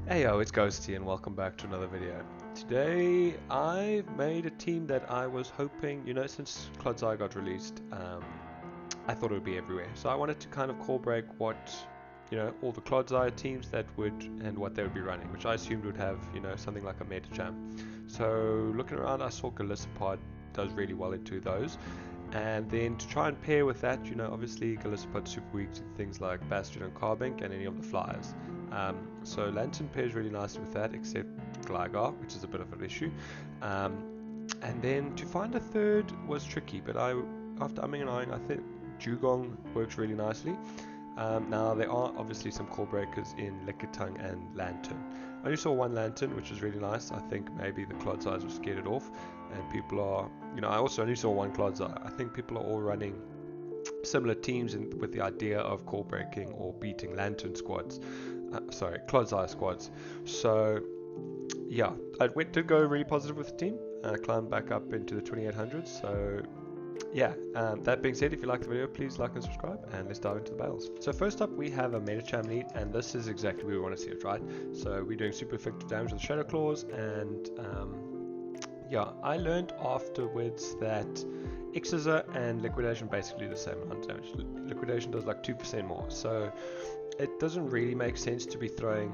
Hey yo, it's Ghosty and welcome back to another video. Today I've made a team that I was hoping, since Clodsire got released, I thought it would be everywhere. So I wanted to kind of call break what, all the Clodsire teams that would, and what they would be running, which I assumed would have, something like a Medicham. So looking around I saw Golisopod does really well into those. And then to try and pair with that, obviously Golisopod's super weak to things like Bastion and Carbink and any of the flyers. So Lantern pairs really nicely with that, except Gligar, which is a bit of an issue. And then to find a third was tricky, but after umming and ahhing, I think Dugong works really nicely. Now there are obviously some core breakers in Lickitung and Lantern. I only saw one Lantern, which was really nice. I think maybe the Clodsires were scared it off, and people are, I also only saw one Clodsire. I think people are all running similar teams with the idea of core breaking or beating Lantern squads. Clodsire squads. So yeah, did go really positive with the team. Climbed back up into the 2800s. So yeah, that being said, if you like the video, please like and subscribe, and let's dive into the battles. So first up, we have a Medicham lead, and this is exactly where we want to see it, right? So we're doing super effective damage with Shadow Claws, and yeah, I learned afterwards that Exeter and Liquidation basically do the same amount of damage. Liquidation does like 2% more, so it doesn't really make sense to be throwing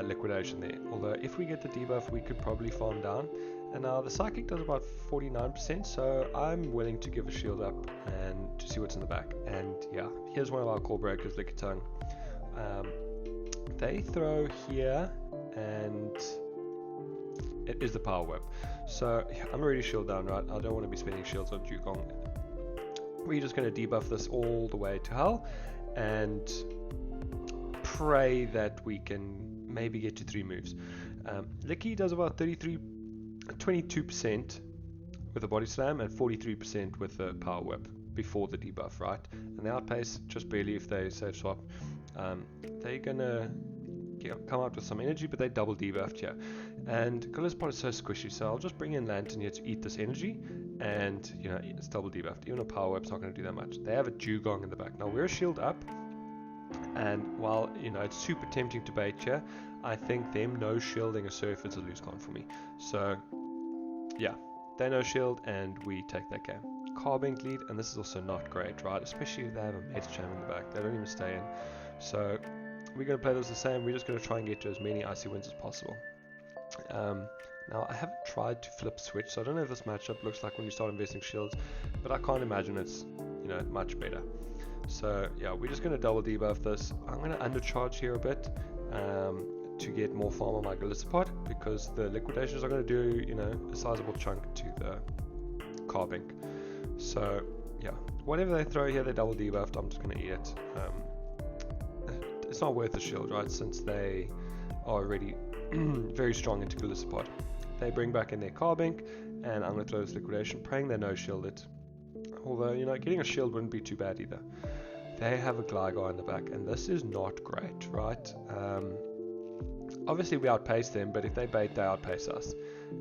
Liquidation there. Although if we get the debuff, we could probably farm down. And now the Psychic does about 49%, so I'm willing to give a shield up and to see what's in the back. And yeah, here's one of our core breakers, Lickitung. They throw here, and it is the Power Whip. So yeah, I'm already shield down, right? I don't want to be spending shields on Dugong. We're just going to debuff this all the way to hell and pray that we can maybe get to 3 moves. Licky does about 22% with a body slam and 43% with the power whip before the debuff, right? And the outpace just barely if they safe swap. They're gonna come out with some energy, but they double debuffed here. And Golisopod is so squishy, so I'll just bring in Lantern here to eat this energy, and it's double debuffed. Even a power whip's not going to do that much. They have a Dugong in the back. Now we're a shield up, and while it's super tempting to bait here, I think them no shielding a surf is a lose con for me. So yeah, they no shield and we take that game. Carbink lead, and this is also not great, right? Especially if they have a Medicham in the back. They don't even stay in. So we're going to play this the same. We're just going to try and get to as many icy wins as possible. Now I haven't tried to flip switch, so I don't know if this matchup looks like when you start investing shields, but I can't imagine it's much better. So yeah, we're just going to double debuff this. I'm going to undercharge here a bit to get more farm on my Golisopod, because the liquidations are going to do a sizable chunk to the Carbink. So yeah, whatever they throw here, they're double debuffed. I'm just going to eat it. It's not worth the shield, right, since they are already very strong into Golisopod. They bring back in their Carbink, and I'm going to throw this liquidation, praying they no shield it. Although, getting a shield wouldn't be too bad either. They have a Gligar in the back, and this is not great, right? Obviously we outpace them, but if they bait, they outpace us.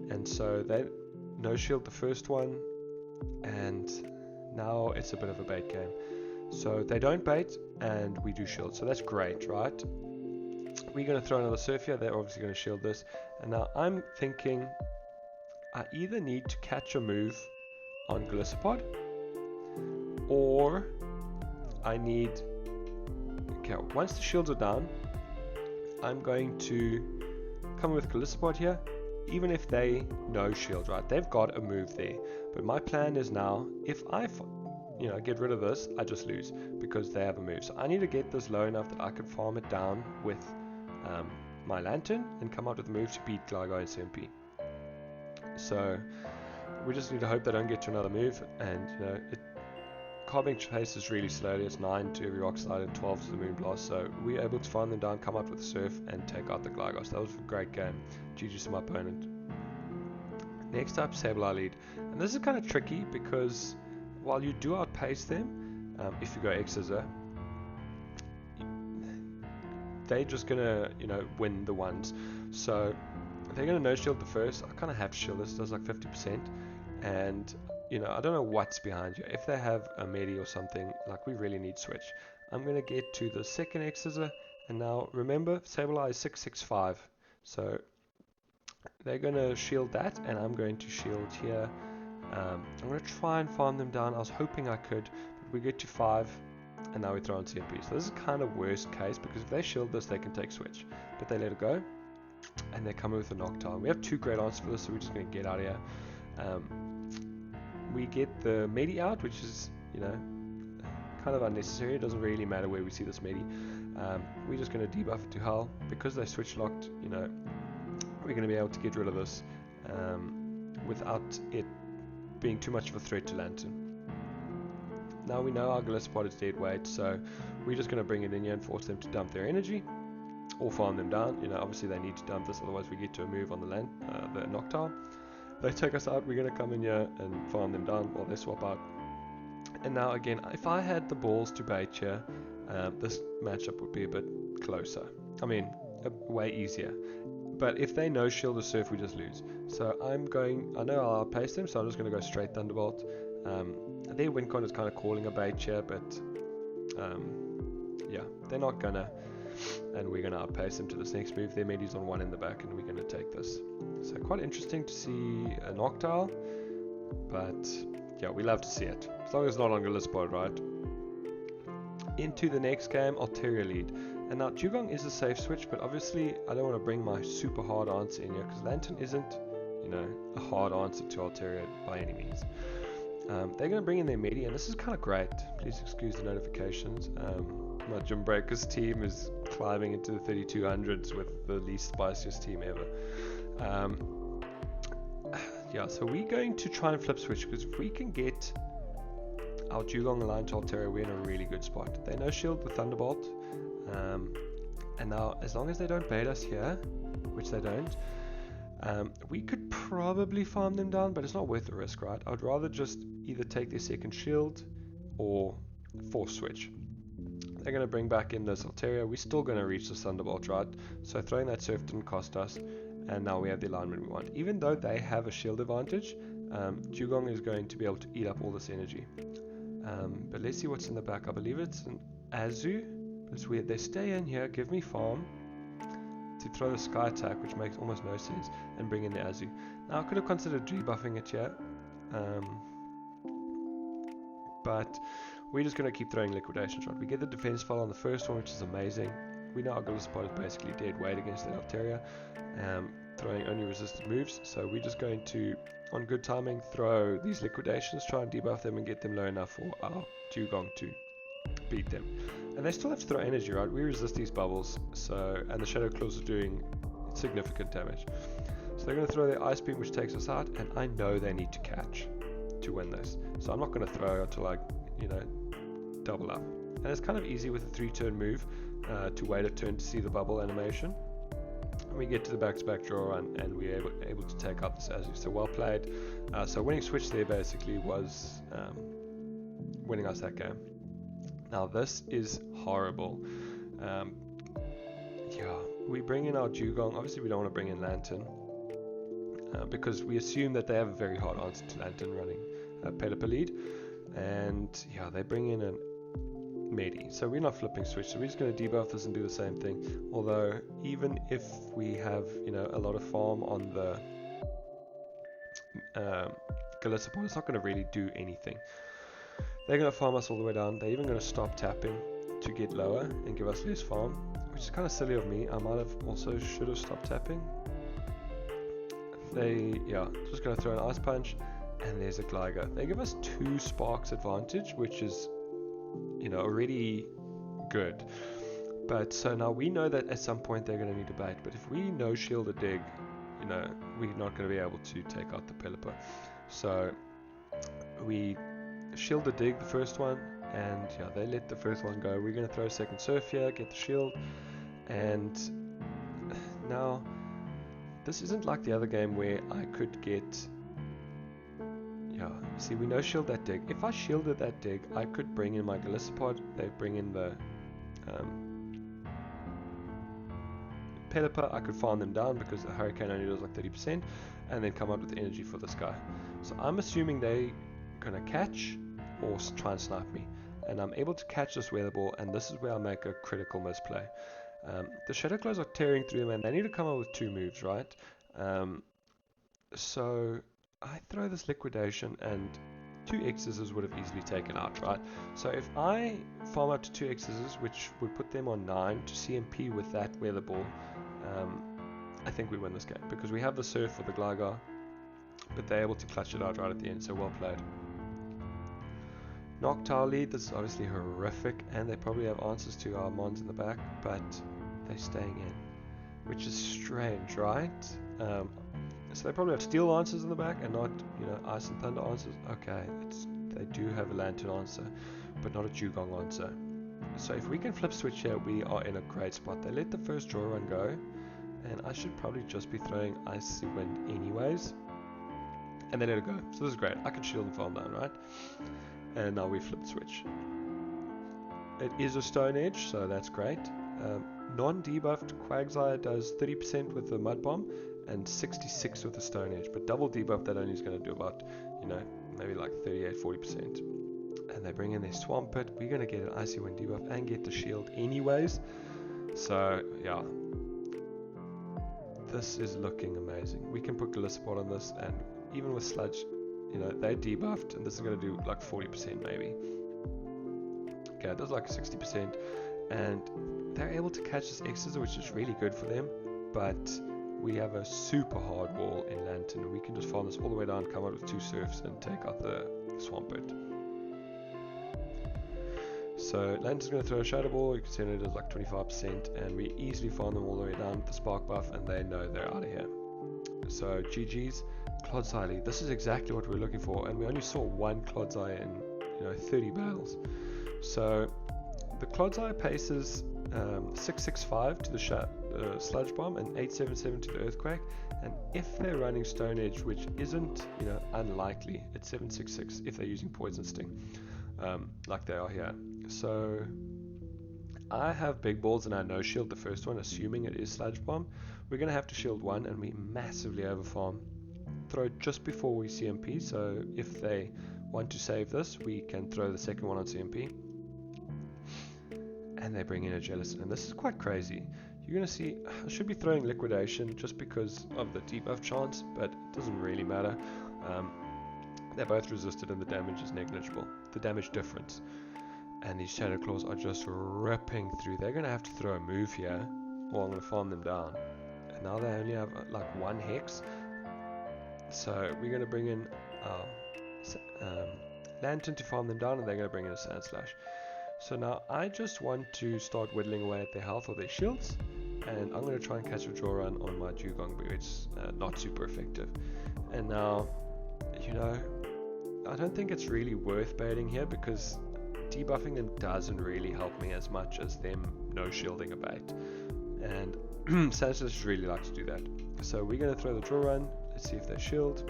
And so they no shield the first one, and now it's a bit of a bait game. So they don't bait, and we do shield, so that's great, right? We're going to throw another surf here. They're obviously going to shield this. And now I'm thinking I either need to catch a move on Golisopod, or I need... Okay, once the shields are down, I'm going to come with Golisopod here, even if they no shield, right? They've got a move there. But my plan is now, if I get rid of this, I just lose, because they have a move. So I need to get this low enough that I can farm it down with my Lantern and come out with a move to beat Gligar and SMP. So we just need to hope they don't get to another move, and Carbink paces really slowly. It's 9 to every rock slide and 12 to the Moonblast, so we're able to farm them down, come up with a surf, and take out the Gligar. So that was a great game. GG to my opponent. Next up, Sableye lead, and this is kind of tricky because while you do outpace them, if you go Exeter, they're just gonna win the ones. So they're gonna no shield the first. I kind of have to shield this. It does like 50%, and I don't know what's behind you. If they have a Medi or something, like we really need switch. I'm gonna get to the second Exeter, And now remember, Sableye is 665, so they're going to shield that, and I'm going to shield here. I'm going to try and farm them down. I was hoping I could, but we get to 5, and now we throw on CMP. So this is kind of worst case, because if they shield this, they can take switch. But they let it go, and they come in with a Noctowl. We have 2 great answers for this, so we're just going to get out of here. We get the Medi out, which is, you know, kind of unnecessary. It doesn't really matter where we see this Medi. We're just going to debuff it to hell. Because they switch locked, you know, we're going to be able to get rid of this without it being too much of a threat to Lantern. Now we know our Golisopod is dead weight, so we're just going to bring it in here and force them to dump their energy or farm them down. You know, obviously they need to dump this, otherwise we get to a move on the Noctowl. They take us out, we're going to come in here and farm them down while they swap out. And now again, if I had the balls to bait here, this matchup would be a bit closer. I mean, way easier. But if they no shield or surf, we just lose. So I know I'll outpace them, so I'm just going to go straight Thunderbolt. Their Wincon is kind of calling a bait here, but yeah, they're not gonna. And we're going to outpace them to this next move. Their Medi's on 1 in the back, and we're going to take this. So quite interesting to see a Noctowl, but yeah, we love to see it. As long as it's not on Golisopod, right? Into the next game, Altaria lead. And now Dugong is a safe switch, but obviously I don't want to bring my super hard answer in here, because Lantern isn't, you know, a hard answer to Altaria by any means. They're going to bring in their Medi, and this is kind of great. Please excuse the notifications. My Gym Breakers team is climbing into the 3200s with the least spiciest team ever. Yeah, so we're going to try and flip switch, because if we can get our Dugong aligned to Altaria, we're in a really good spot. They no shield with Thunderbolt, and now as long as they don't bait us here, which they don't, we could probably farm them down, but it's not worth the risk, right? I'd rather just either take their second shield or force switch. They're going to bring back in this Altaria. We're still going to reach the Thunderbolt, right? So throwing that surf didn't cost us, and now we have the alignment we want. Even though they have a shield advantage, Dugong is going to be able to eat up all this energy. But let's see what's in the back. I believe it's an Azu. It's weird. They stay in here, give me farm to throw the Sky Attack, which makes almost no sense, and bring in the Azu. Now I could have considered debuffing it here, but we're just going to keep throwing Liquidation Shot. We get the defense file on the first one, which is amazing. We know our Golisopod is basically dead weight against the Altaria, throwing only resisted moves, so we're just going to, on good timing, throw these Liquidations, try and debuff them and get them low enough for our Dugong to beat them. And they still have to throw energy, right? We resist these bubbles, so, and the Shadow Claws are doing significant damage. So they're going to throw their Ice Beam, which takes us out, and I know they need to catch to win this. So I'm not going to throw until I, you know, double up. And it's kind of easy with a 3-turn move to wait a turn to see the bubble animation. And we get to the back-to-back draw run, and we're able to take out this Azu. So well played. So winning switch there basically was winning us that game. Now this is horrible. Yeah, we bring in our Dugong. Obviously we don't want to bring in Lantern, because we assume that they have a very hard answer to Lantern running Peliper lead. And yeah, they bring in a Medi. So we're not flipping switch, so we're just going to debuff this and do the same thing. Although even if we have, you know, a lot of farm on the Golisopod, it's not going to really do anything. They're going to farm us all the way down. They're even going to stop tapping to get lower and give us less farm, which is kind of silly of me. I might have also should have stopped tapping. Yeah, just going to throw an Ice Punch, and there's a Gligar. They give us 2 Sparks advantage, which is, you know, already good. But so now we know that at some point they're going to need a bait. But if we no shield a dig, you know, we're not going to be able to take out the Peliper. So we shield the dig, the first one, and yeah, they let the first one go. We're going to throw a second surf here, get the shield, and now this isn't like the other game where I could get, yeah, see, we no shield that dig. If I shielded that dig, I could bring in my Golisopod. They bring in the Peliper. I could farm them down because the Hurricane only does like 30%, and then come up with energy for this guy. So I'm assuming they gonna catch or try and snipe me, and I'm able to catch this weather ball, and this is where I make a critical misplay. The Shadow Claws are tearing through them, and they need to come up with 2 moves, right? So I throw this Liquidation, and 2 X's would have easily taken out, right? So if I farm up to 2 X's, which would put them on 9 to CMP with that Weather Ball, I think we win this game, because we have the Surf for the Gligar, but they're able to clutch it out right at the end, so well played. Noctowl lead, this is obviously horrific, and they probably have answers to our Mons in the back, but they're staying in, which is strange, right? So they probably have Steel answers in the back and not, you know, Ice and Thunder answers. Okay, they do have a Lantern answer, but not a Dugong answer. So if we can flip switch here, we are in a great spot. They let the first draw run go, and I should probably just be throwing Icy Wind anyways, and they let it go. So this is great. I can shield and farm down, right? And now we flip switch. It is a Stone Edge, so that's great. Non-debuffed Quagsire does 30% with the Mud Bomb and 66 with the Stone Edge, but double debuff that only is going to do about, you know, maybe like 38-40%. And they bring in their Swampert. We're going to get an Icy Wind debuff and get the shield anyways. So yeah, this is looking amazing. We can put Golisopod on this, and even with Sludge, you know, they debuffed, and this is going to do like 40% maybe. Okay, it does like 60%, and they're able to catch this X-Scissor, which is really good for them, but we have a super hard wall in Lantern, and we can just farm this all the way down, come out with 2 Surfs, and take out the Swampert. So Lantern's going to throw a Shadow Ball, you can see it does like 25%, and we easily farm them all the way down with the Spark Buff, and they know they're out of here. So GG's. Clodsire, this is exactly what we're looking for, and we only saw 1 Clodsire in, you know, 30 battles. So the Clodsire paces 665 to the Sludge Bomb and 877 to the Earthquake, and if they're running Stone Edge, which isn't, you know, unlikely, it's 766 if they're using Poison Sting, like they are here. So I have big balls and I no shield the first one, assuming it is Sludge Bomb. We're going to have to shield 1, and we massively overfarm. Throw just before we CMP, so if they want to save this, we can throw the second one on CMP. And they bring in a Jellicent, and this is quite crazy. You're going to see, I should be throwing Liquidation just because of the debuff chance, but it doesn't really matter. They're both resisted and the damage is negligible, the damage difference. And these Shadow Claws are just ripping through. They're going to have to throw a move here, or I'm going to farm them down. And now they only have like 1 Hex. So we're going to bring in Lantern to farm them down, and they're going to bring in a Sandslash. So now I just want to start whittling away at their health or their shields, and I'm going to try and catch a draw run on my Dugong, but it's not super effective. And now, you know, I don't think it's really worth baiting here, because debuffing them doesn't really help me as much as them no shielding a bait. And Sandslash really like to do that. So we're going to throw the draw run. Let's see if they shield.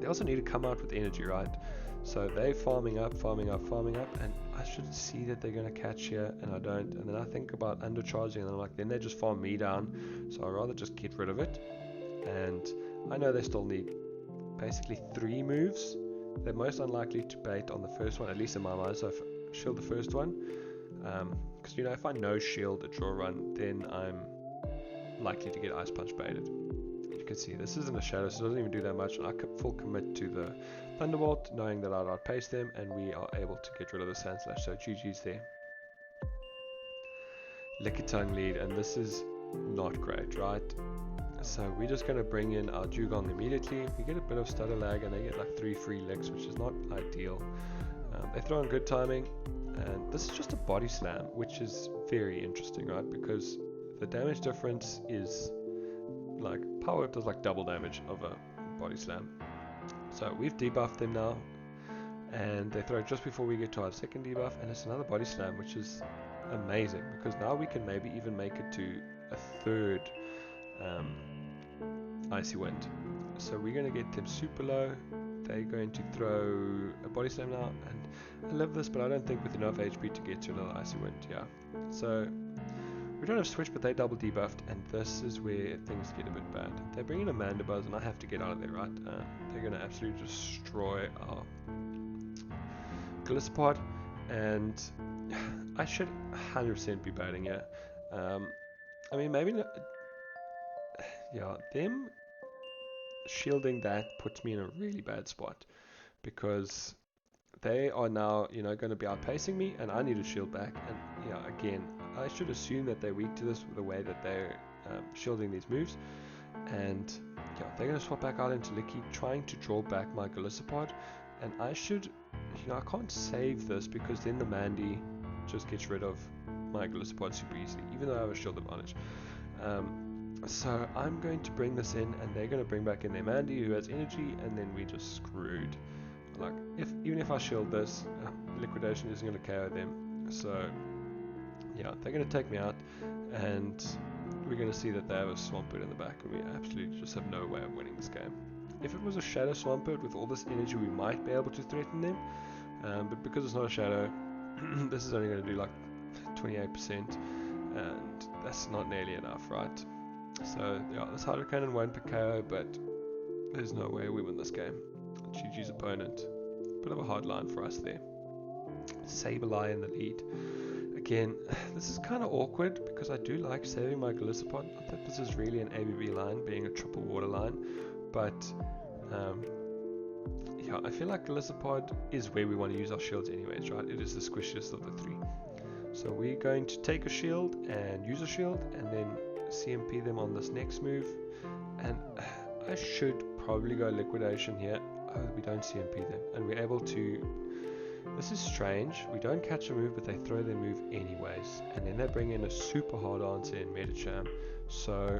They also need to come out with energy, right? So they're farming up, and I should see that they're going to catch here, and I don't. And then I think about undercharging, and I'm like, then they just farm me down. So I'd rather just get rid of it. And I know they still need basically 3 moves. They're most unlikely to bait on the first one, at least in my mind. So I shield the first one, because you know, if I no shield a draw run, then I'm likely to get Ice Punch baited. You can see this isn't a shadow, so it doesn't even do that much, and I could full commit to the Thunderbolt, knowing that I'd outpace them, and we are able to get rid of the Sandslash. So GG's there. Lickitung lead, and this is not great, right? So we're just going to bring in our Dugong immediately. We get a bit of stutter lag, and they get like 3 free licks, which is not ideal. They throw in good timing, and this is just a body slam, which is very interesting, right? Because the damage difference is like power does like double damage of a body slam. So we've debuffed them now, and they throw just before we get to our second debuff, and it's another body slam, which is amazing, because now we can maybe even make it to a 3rd Icy Wind. So we're going to get them super low. They're going to throw a body slam now, and I love this, but I don't think with enough HP to get to another Icy Wind. Yeah, so we don't have switch, but they double debuffed, and this is where things get a bit bad. They bring in a Mandibuzz, and I have to get out of there, right? They're going to absolutely destroy our Golisopod, and I should 100% be baiting here. I mean, maybe not, yeah, them shielding that puts me in a really bad spot because they are now, you know, going to be outpacing me, and I need to shield back. And yeah, again, I should assume that they're weak to this with the way that they're shielding these moves. And yeah, they're going to swap back out into Licky, trying to draw back my Golisopod. And I should, you know, I can't save this because then the Mandy just gets rid of my Golisopod super easily, even though I have a shield advantage. So I'm going to bring this in, and they're going to bring back in their Mandy, who has energy, and then we just screwed. Like, even if I shield this, liquidation isn't going to KO them. So yeah, they're going to take me out, and we're going to see that they have a Swampert in the back, and we absolutely just have no way of winning this game. If it was a Shadow Swampert with all this energy, we might be able to threaten them, but because it's not a Shadow, this is only going to do like 28%, and that's not nearly enough, right? So yeah, this Hydro Cannon won't be KO, but there's no way we win this game. GG's opponent. Bit of a hard line for us there. Sableye in the lead. Again, this is kind of awkward because I do like saving my Golisopod. Not that this is really an ABB line, being a triple water line, but yeah, I feel like Golisopod is where we want to use our shields anyways, right? It is the squishiest of the three. So we're going to take a shield and use a shield, and then CMP them on this next move. And I should probably go liquidation here. Oh, we don't CMP them, and we're able to. This is strange. We don't catch a move, but they throw their move anyways, and then they bring in a super hard answer in Medicham. So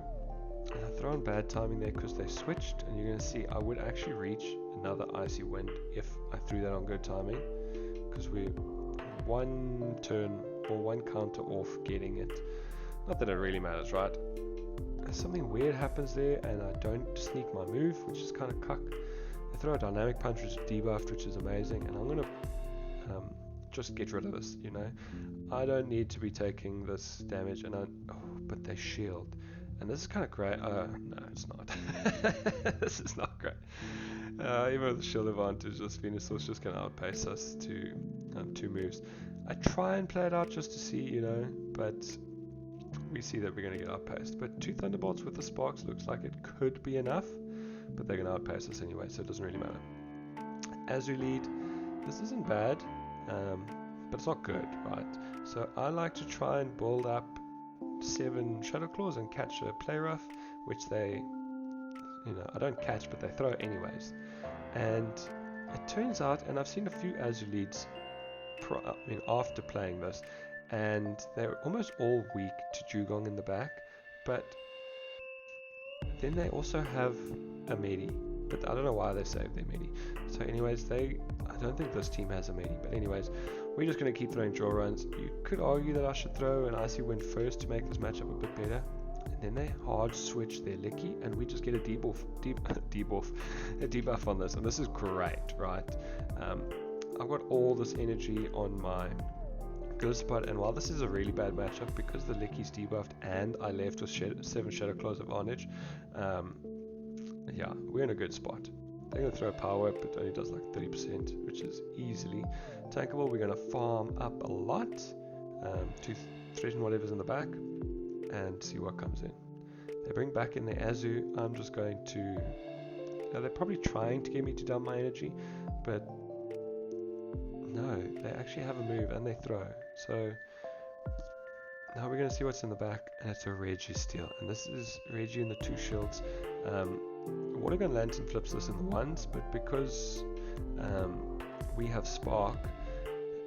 I throw in bad timing there because they switched, and you're going to see I would actually reach another Icy Wind if I threw that on good timing, because we're one turn or one counter off getting it. Not that it really matters, right? Something weird happens there, and I don't sneak my move, which is kind of cuck. They throw a Dynamic Punch, which is debuffed, which is amazing, and I'm going to just get rid of this, you know. I don't need to be taking this damage, and but they shield, and this is kind of great. No, it's not. This is not great. Even with the shield advantage, this Venusaur's just going to outpace us to 2 moves. I try and play it out just to see, you know, but we see that we're going to get outpaced. But 2 Thunderbolts with the Sparks looks like it could be enough, but they're going to outpace us anyway, so it doesn't really matter. Azu lead, this isn't bad, but it's not good, right? So I like to try and build up 7 Shadow Claws and catch a Play Rough, which they, you know, I don't catch, but they throw anyways. And it turns out, and I've seen a few Azu leads after playing this, and they're almost all weak to Dugong in the back, but then they also have a Medi, but I don't know why they saved their Medi. So anyways, I don't think this team has a Medi, but anyways, we're just going to keep throwing draw runs. You could argue that I should throw an Icy Wind first to make this matchup a bit better, and then they hard switch their Licky, and we just get a debuff on this, and this is great, right? I've got all this energy on my Golisopod, and while this is a really bad matchup because the Licky's debuffed and I left with 7 Shadow Claws advantage, yeah, we're in a good spot. They're going to throw a Power Whip, but it only does like 30%, which is easily tankable. We're going to farm up a lot to threaten whatever's in the back and see what comes in. They bring back in the Azu. I'm just going to... they're probably trying to get me to dump my energy, but no, they actually have a move and they throw. So now we're going to see what's in the back, and it's a Registeel, and this is Regi in the 2 shields. Watergun Lantern flips this in the 1s, but because we have Spark,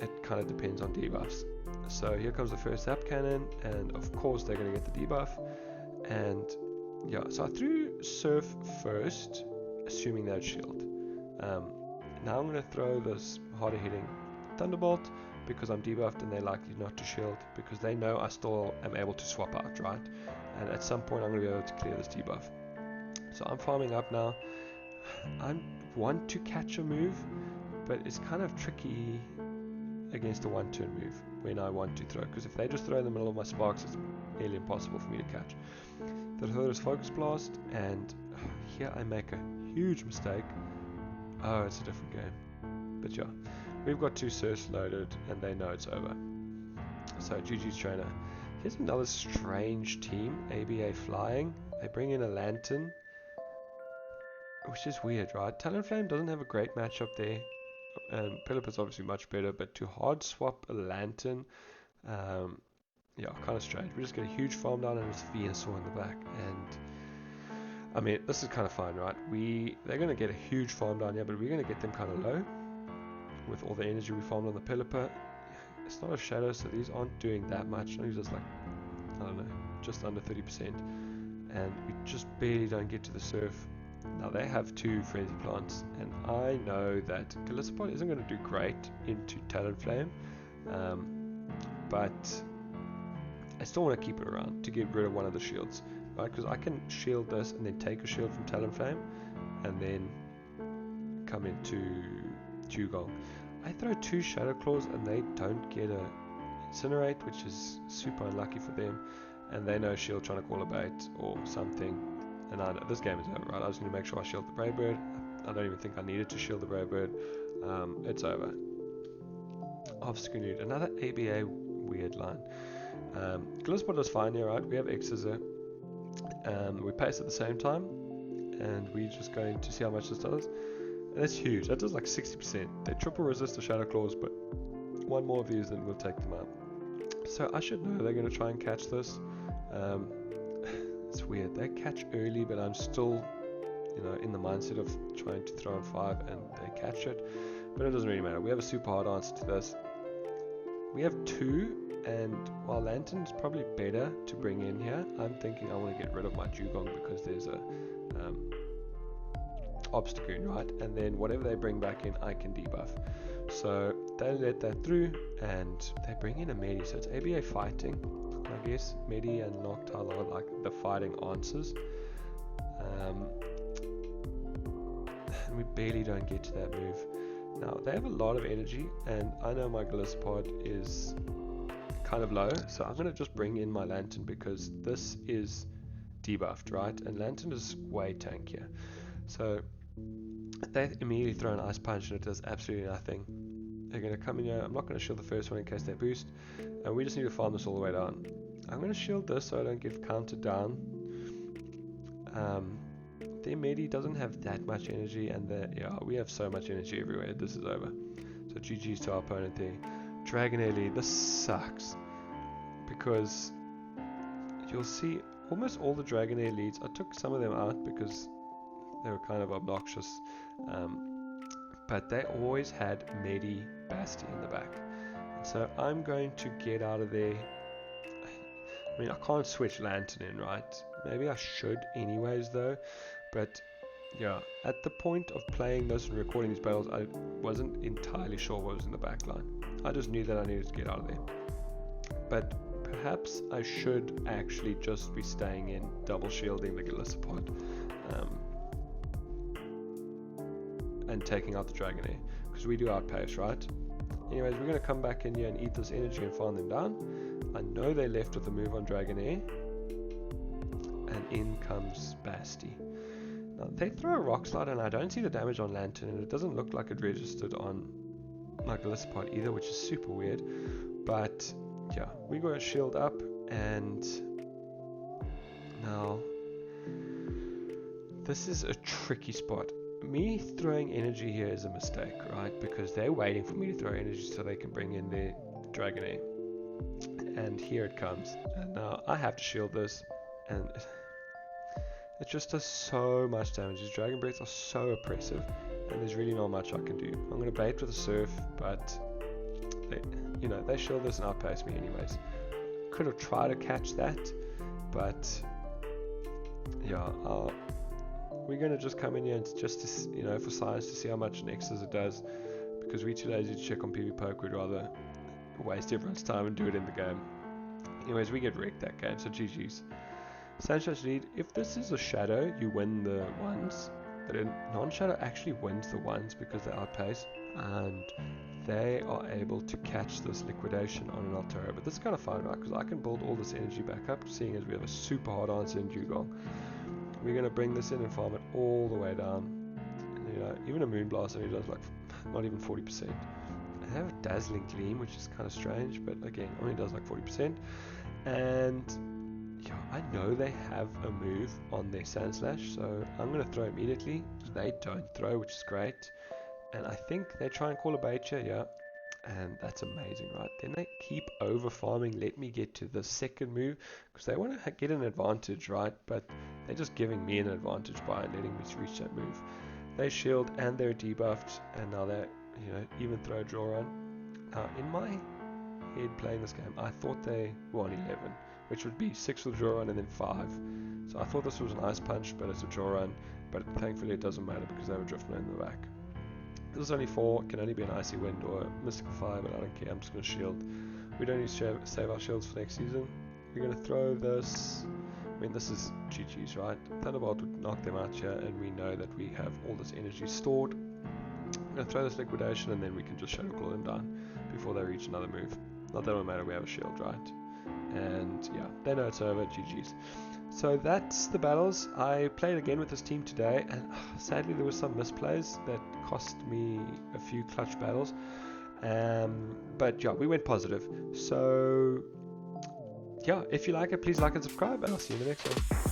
it kind of depends on debuffs. So here comes the first Zap Cannon, and of course they're going to get the debuff. And yeah, so I threw Surf first, assuming that shield. Now I'm going to throw this harder hitting Thunderbolt because I'm debuffed and they're likely not to shield because they know I still am able to swap out, right? And at some point I'm going to be able to clear this debuff. So I'm farming up now. I want to catch a move, but it's kind of tricky against a 1-turn move when I want to throw, because if they just throw in the middle of my Sparks, it's nearly impossible for me to catch. The third is Focus Blast, and here I make a huge mistake. Oh, it's a different game. But yeah, we've got 2 Surfs loaded and they know it's over. So GG's trainer. Here's another strange team, ABA Flying. They bring in a Lantern, which is weird, right? Talonflame doesn't have a great matchup there. Peliper's obviously much better, but to hard swap a Lantern, yeah, kind of strange. We just get a huge farm down and it's Venusaur in the back, and I mean, this is kind of fine, right? They're going to get a huge farm down here, but we're going to get them kind of low with all the energy we farmed on the Peliper. It's not a shadow, so these aren't doing that much. I think it's just like, I don't know, just under 30%, and we just barely don't get to the surf. Now they have 2 Frenzy Plants, and I know that Golisopod isn't going to do great into Talonflame, but I still want to keep it around to get rid of one of the shields, right? Because I can shield this and then take a shield from Talonflame and then come into Dugong. I throw 2 Shadow Claws and they don't get a Incinerate, which is super unlucky for them, and they know Shield trying to call a bait or something, and I know this game is over, right? I just need to make sure I shield the Brave Bird. I don't even think I needed to shield the Brave Bird. It's over. Obstagoon, another ABA weird line. Golisopod is fine here, right? We have X's there. We pace at the same time, and we're just going to see how much this does. And it's huge. That does like 60%. They triple resist the Shadow Claws, but one more of these and we'll take them out. So I should know they're going to try and catch this. It's weird. They catch early, but I'm still, in the mindset of trying to throw on 5, and they catch it. But it doesn't really matter. We have a super hard answer to this. We have 2, and while Lantern's probably better to bring in here, I'm thinking I want to get rid of my Dugong because there's a Obstagoon, right? And then whatever they bring back in, I can debuff. So they let that through, and they bring in a Medi. So it's ABA fighting, I guess. Medi and Noctowl are like the fighting answers. And we barely don't get to that move. Now they have a lot of energy, and I know my Golisopod is kind of low, so I'm going to just bring in my Lantern because this is debuffed, right? And Lantern is way tankier. So they immediately throw an Ice Punch and it does absolutely nothing. They're going to come in here. I'm not going to shield the first one in case they boost, and we just need to farm this all the way down. I'm going to shield this so I don't get counted down. Their Medi doesn't have that much energy, and we have so much energy everywhere. This is over. So GG's to our opponent there. Dragonair lead. This sucks because you'll see almost all the Dragonair leads. I took some of them out because they were kind of obnoxious, but they always had Medi Basti in the back. And so I'm going to get out of there. I mean, I can't switch Lantern in, right? Maybe I should anyways though, but yeah, at the point of playing this and recording these battles, I wasn't entirely sure what was in the back line. I just knew that I needed to get out of there. But perhaps I should actually just be staying in, double shielding the Golisopod, and taking out the Dragonair, because we do outpace, right? Anyways, we're going to come back in here and eat this energy and farm them down. I know they left with a move on Dragonair, and in comes Basti. Now they throw a Rock Slide, and I don't see the damage on Lantern, and it doesn't look like it registered on my Golisopod either, which is super weird. But yeah, we got a shield up, and now this is a tricky spot. Me throwing energy here is a mistake, right? Because they're waiting for me to throw energy so they can bring in their Dragonair. And here it comes. And now I have to shield this, and it just does so much damage. These Dragon Breaths are so oppressive, and there's really not much I can do. I'm going to bait with a Surf, but they shield this and outpace me anyways. Could have tried to catch that, but yeah, we're going to just come in here and just to, for science, to see how much Nexus it does, because we too lazy to check on PvPoke. We'd rather waste everyone's time and do it in the game. Anyways, we get wrecked that game, so GG's. Sandslash lead. If this is a shadow, you win the ones, but a non-shadow actually wins the ones because they outpace, and they are able to catch this liquidation on an Altaria. But this is kind of fun, right? Because I can build all this energy back up, seeing as we have a super hard answer in Dugong. We're going to bring this in and farm it all the way down. And, even a Moonblast only does like not even 40%. They have a Dazzling Gleam, which is kind of strange, but again, only does like 40%. And yeah, I know they have a move on their Sandslash, so I'm going to throw immediately. They don't throw, which is great. And I think they try and call a bait here, yeah. And that's amazing, right? Then they keep over farming, let me get to the second move, because they want to get an advantage, right? But they're just giving me an advantage by letting me reach that move. They shield and they're debuffed, and now they, even throw a draw run. Now, in my head playing this game, I thought they were on 11, which would be 6 for the draw run and then 5. So I thought this was an ice punch, but it's a draw run. But thankfully it doesn't matter because they have a Driftman in the back. This is only 4, can only be an Icy Wind or a Mystical Fire, but I don't care, I'm just going to shield. We don't need to save our shields for next season. We're going to throw this, I mean this is GG's, right? Thunderbolt would knock them out here, and we know that we have all this energy stored. I'm going to throw this Liquidation, and then we can just Shadow Claw them down before they reach another move. Not that it will matter, we have a shield, right? And yeah, they know it's over, GG's. So that's the battles. I played again with this team today, and sadly there were some misplays that cost me a few clutch battles. But yeah, we went positive. So yeah, if you like it, please like and subscribe, and I'll see you in the next one.